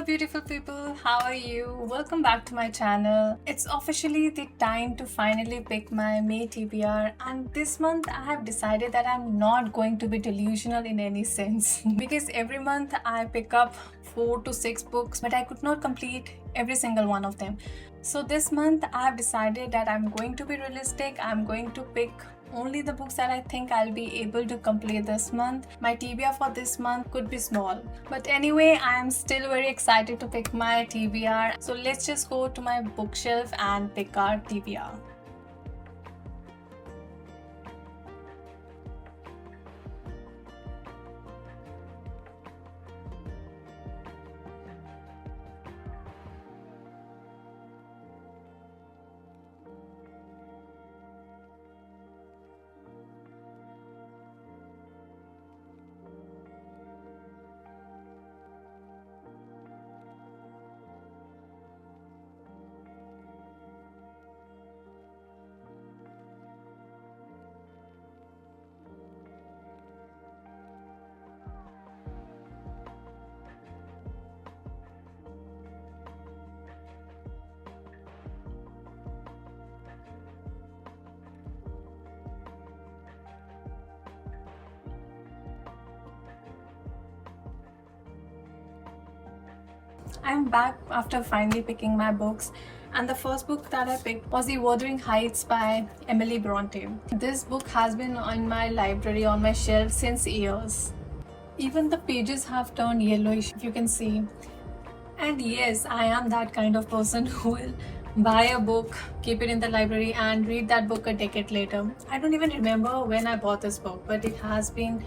beautiful people, how are you? Welcome back to my channel. It's officially the time to finally pick my May TBR, and this month I have decided that I'm not going to be delusional in any sense because every month I pick up 4 to 6 books, but I could not complete every single one of them. So this month I have decided that I'm going to be realistic. I'm going to pick only the books that I think I'll be able to complete this month. My TBR for this month could be small, but anyway, I am still very excited to pick my TBR. So let's just go to my bookshelf and pick our TBR. I'm back after finally picking my books, and the first book that I picked was The Wuthering Heights by Emily Bronte. This book has been in my library on my shelf since years. Even the pages have turned yellowish, if you can see. And yes, I am that kind of person who will buy a book, keep it in the library and read that book a decade later. I don't even remember when I bought this book, but it has been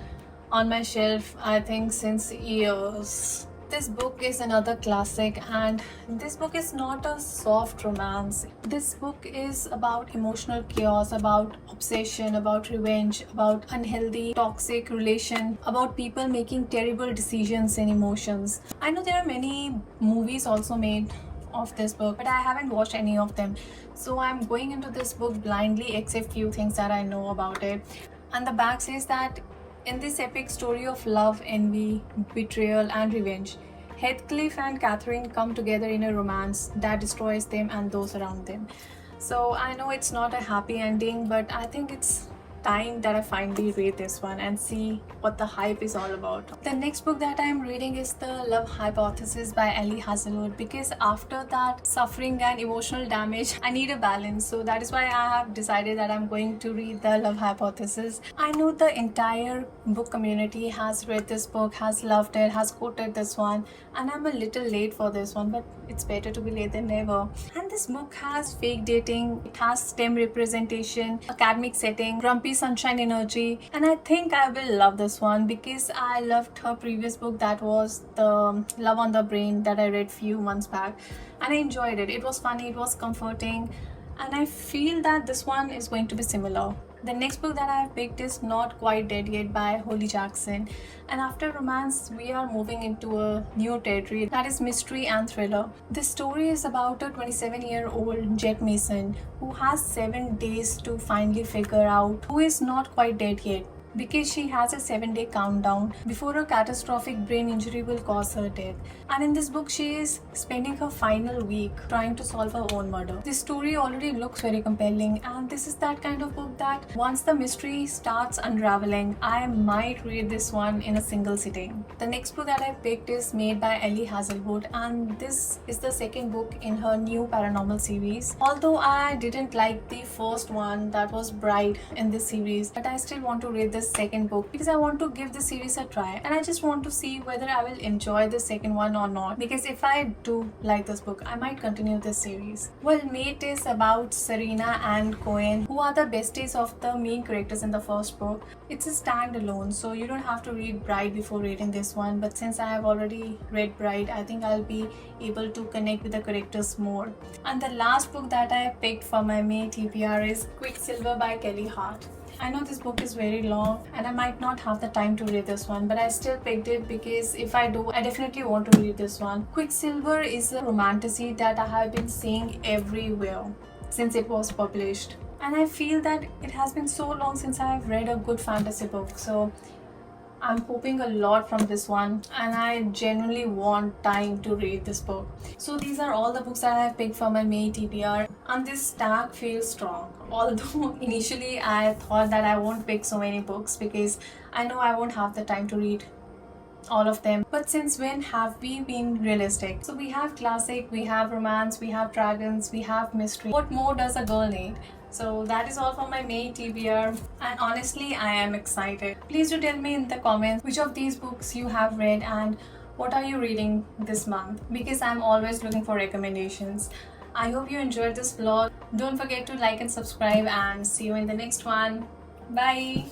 on my shelf, I think, since years. This book is another classic, and this book is not a soft romance. This book is about emotional chaos, about obsession, about revenge, about unhealthy, toxic relation, about people making terrible decisions and emotions. I know there are many movies also made of this book, but I haven't watched any of them. So I'm going into this book blindly except few things that I know about it. And the back says that in this epic story of love, envy, betrayal and revenge, Heathcliff and Catherine come together in a romance that destroys them and those around them. So I know it's not a happy ending, but I think it's time that I finally read this one and see what the hype is all about. The next book that I'm reading is The Love Hypothesis by Ellie Hazelwood, because after that suffering and emotional damage, I need a balance. So that is why I have decided that I'm going to read The Love Hypothesis. I know the entire book community has read this book, has loved it, has quoted this one, and I'm a little late for this one, but it's better to be late than never. And this book has fake dating, it has STEM representation, academic setting, grumpy sunshine energy, and I think I will love this one because I loved her previous book, that was The Love on the Brain, that I read few months back, and I enjoyed it. It was funny, it was comforting, and I feel that this one is going to be similar. The next book that I have picked is Not Quite Dead Yet by Holly Jackson, and after romance we are moving into a new territory, that is mystery and thriller. This story is about a 27-year-old Jet Mason who has 7 days to finally figure out who is not quite dead yet, because she has a 7-day countdown before a catastrophic brain injury will cause her death. And in this book she is spending her final week trying to solve her own murder. This story already looks very compelling, and this is that kind of book that once the mystery starts unraveling, I might read this one in a single sitting. The next book that I picked is Made by Ellie Hazelwood, and this is the second book in her new paranormal series. Although I didn't like the first one, that was Bride, in this series, but I still want to read this second book because I want to give the series a try, and I just want to see whether I will enjoy the second one or not, because if I do like this book, I might continue this series. Well, Mate is about Serena and Cohen, who are the besties of the main characters in the first book. It's a standalone, so you don't have to read Bride before reading this one, but since I have already read Bride, I think I'll be able to connect with the characters more. And the last book that I picked for my May TBR is Quicksilver by Kelly Hart. I know this book is very long and I might not have the time to read this one, but I still picked it because if I do, I definitely want to read this one. Quicksilver is a romantasy that I have been seeing everywhere since it was published, and I feel that it has been so long since I have read a good fantasy book. So I'm hoping a lot from this one, and I genuinely want time to read this book. So these are all the books that I picked for my May TBR, and this stack feels strong. Although initially I thought that I won't pick so many books because I know I won't have the time to read all of them. But since when have we been realistic? So we have classic, we have romance, we have dragons, we have mystery. What more does a girl need? So that is all for my May TBR, and honestly I am excited. Please do tell me in the comments which of these books you have read and what are you reading this month, because I'm always looking for recommendations. I hope you enjoyed this vlog. Don't forget to like and subscribe, and see you in the next one. Bye.